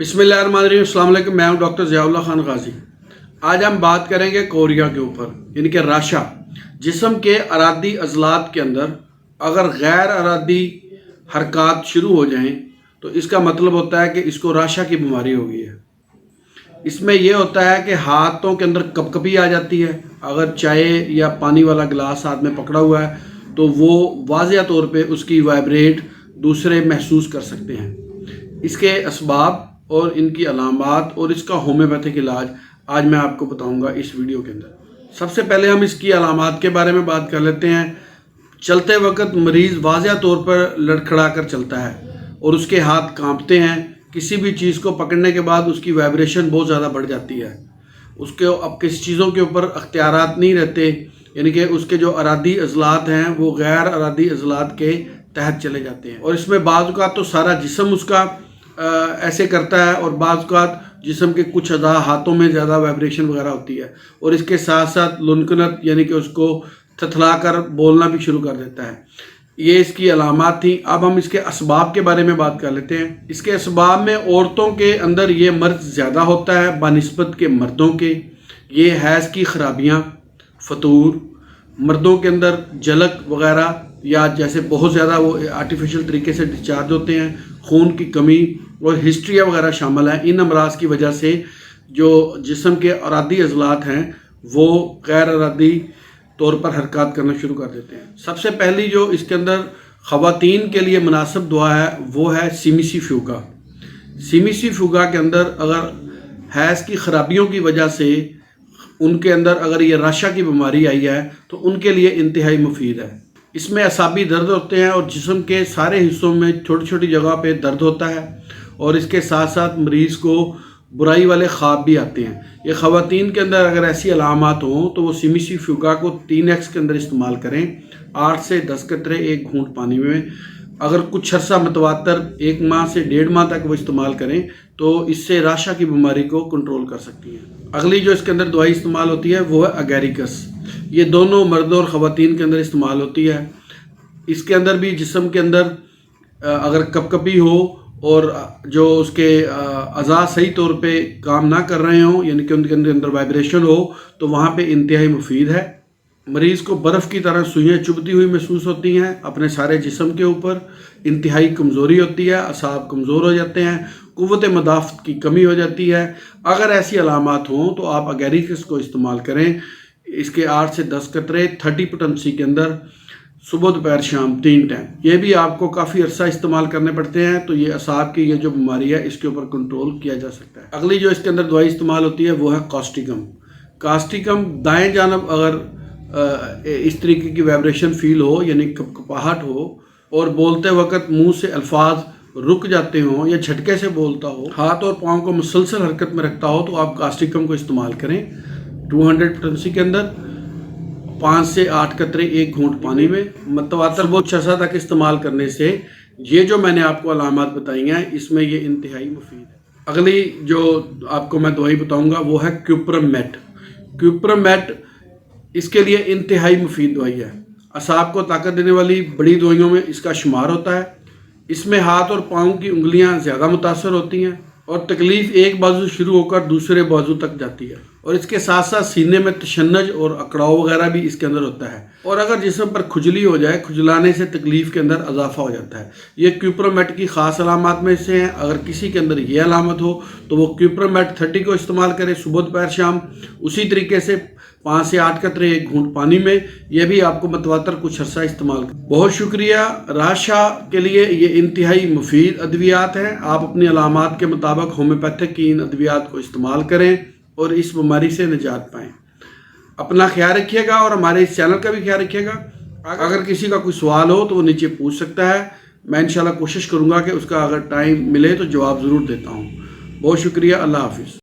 बिस्मिल्लाहिर्रहमानिर्रहीम, अस्सलाम वालेकुम। मैं हूं डॉक्टर ज़ियाउल्लाह खान गाजी। आज हम बात करेंगे कोरिया के ऊपर, यानी कि राशा। जिस्म के अरादी अज़लात के अंदर अगर गैर अरादी हरकत शुरू हो जाएं तो इसका मतलब होता है कि इसको राशा की बीमारी हो गई है। इसमें यह होता है कि हाथों के अंदर कपकपी आ जाती है। अगर चाय या पानी वाला गिलास हाथ में पकड़ा हुआ है तो वो वाज़िया तौर पे उसकी वाइब्रेट दूसरे महसूस कर सकते हैं। इसके असबाब और इनकी अलामात और इसका होम्योपैथिक इलाज आज मैं आपको बताऊंगा इस वीडियो के अंदर। सबसे पहले हम इसकी अलामात के बारे में बात कर लेते हैं। चलते वक्त मरीज़ वाज़िया तौर पर लड़खड़ा कर चलता है और उसके हाथ कांपते हैं। किसी भी चीज़ को पकड़ने के बाद उसकी वाइब्रेशन बहुत ज़्यादा बढ़ जाती है। उसके अब किसी चीज़ों के ऊपर अख्तियारात नहीं रहते, यानी कि उसके जो अरादी अज़लात हैं वो गैर अरादी अज़लात के तहत चले जाते हैं। और इसमें बाज़ औक़ात तो सारा जिस्म उसका ऐसे करता है और बाज़ औक़ात जिस्म के कुछ अज़ा हाथों में ज़्यादा वाइब्रेशन वगैरह होती है और इसके साथ साथ लुनकनत यानी कि उसको थथला कर बोलना भी शुरू कर देता है। ये इसकी अलामात थी। अब हम इसके असबाब के बारे में बात कर लेते हैं। इसके असबाब में औरतों के अंदर ये मर्ज़ ज़्यादा होता है बानिस्बत के मर्दों के। ये हैज़ की ख़राबियाँ, फतूर, मर्दों के अंदर जलक वगैरह या जैसे बहुत ज़्यादा वो आर्टिफिशियल तरीके से डिस्चार्ज होते हैं, खून की कमी और हिस्ट्रिया वगैरह शामिल हैं। इन अमराज की वजह से जो जिस्म के अरादी अज़लात हैं वो गैर अरादी तौर पर हरकत करना शुरू कर देते हैं। सबसे पहली जो इसके अंदर ख़वातीन के लिए मुनासिब दुआ है वो है सीमिसी फ्यूगा। सीमिसी फ्यूगा के अंदर अगर हैज़ की ख़राबियों की वजह से उनके अंदर अगर ये राशा की बीमारी आई है तो उनके लिए इंतहाई मुफीद है। इसमें असाबी दर्द होते हैं और जिस्म के सारे हिस्सों में छोटी छोटी जगह पे दर्द होता है और इसके साथ साथ मरीज़ को बुराई वाले ख्वाब भी आते हैं। ये ख़वातीन के अंदर अगर ऐसी अलामात हों तो वो सीमिसी फ्यूगा को 3x के अंदर इस्तेमाल करें। 8 से 10 कतरे एक घूंट पानी में। अगर कुछ अर्सा मतवातर 1 माह से 1.5 माह तक वो इस्तेमाल करें तो इससे राशा की बीमारी को कंट्रोल कर सकती हैं। अगली जो इसके अंदर दवाई इस्तेमाल होती है वो है अगैरिकस। ये दोनों मर्दों और ख़वातीन के अंदर इस्तेमाल होती है। इसके अंदर भी जिस्म के अंदर अगर कपकपी हो और जो उसके अज़ा सही तौर पे काम ना कर रहे हों, यानी कि उनके अंदर वाइब्रेशन हो, तो वहाँ पे इंतहाई मुफीद है। मरीज़ को बर्फ़ की तरह सुइयाँ चुभती हुई महसूस होती हैं अपने सारे जिस्म के ऊपर। इंतहाई कमज़ोरी होती है, असाब कमज़ोर हो जाते हैं, क़ुव्वत मदाफ़त की कमी हो जाती है। अगर ऐसी अलामात हों तो आप अगैरिकस को इस्तेमाल करें। इसके 8 से 10 कतरे 30 पोटेंसी के अंदर सुबह दोपहर शाम 3 टाइम। ये भी आपको काफ़ी अरसा इस्तेमाल करने पड़ते हैं, तो ये असाब की ये जो बीमारी है इसके ऊपर कंट्रोल किया जा सकता है। अगली जो इसके अंदर दवाई इस्तेमाल होती है वो है कास्टिकम। कास्टिकम दाएं जानब अगर इस तरीके की वाइब्रेशन फील हो, यानी कपकपाहट हो और बोलते वक्त मुंह से अल्फाज रुक जाते हों या झटके से बोलता हो, हाथ और पाँव को मुसलसल हरकत में रखता हो, तो आप कास्टिकम को इस्तेमाल करें। 200 पोटेंसी के अंदर 5 से 8 कतरे एक घूंट पानी में मतवातर बहुत छसा तक इस्तेमाल करने से ये जो मैंने आपको अलामात बताई हैं इसमें ये इंतहाई मुफीद है। अगली जो आपको मैं दवाई बताऊंगा वो है क्यूप्रमेट। क्यूप्रमेट इसके लिए इंतहाई मुफीद दवाई है। असाब को ताकत देने वाली बड़ी दवाइयों में इसका शुमार होता है। इसमें हाथ और पाँव की उंगलियां ज़्यादा मुतासर होती हैं और तकलीफ़ एक बाजू शुरू होकर दूसरे बाजू तक जाती है और इसके साथ साथ सीने में तशन्नज और अकड़ाव वगैरह भी इसके अंदर होता है। और अगर जिस्म पर खुजली हो जाए, खुजलाने से तकलीफ़ के अंदर इजाफा हो जाता है। ये क्यूप्रमेट की ख़ास अलामात में से हैं। अगर किसी के अंदर ये अलामत हो तो वो क्यूप्रमेट 30 को इस्तेमाल करे सुबह दोपहर शाम। उसी तरीके से 5 से 8 कतरे एक घूंट पानी में। यह भी आपको मतवातर कुछ अर्सा इस्तेमाल कर। बहुत शुक्रिया। राशा के लिए ये इंतहाई मुफीद अद्वियात हैं। आप अपनी अलामात के मुताबिक होम्योपैथिक की इन अद्वियात को इस्तेमाल करें और इस बीमारी से निजात पाएँ। अपना ख्याल रखिएगा और हमारे इस चैनल का भी ख्याल रखिएगा। अगर किसी का कोई सवाल हो तो वो नीचे पूछ सकता है। मैं इंशाल्लाह कोशिश करूँगा कि उसका अगर टाइम मिले तो जवाब ज़रूर देता हूँ। बहुत शुक्रिया। अल्लाह हाफिज़।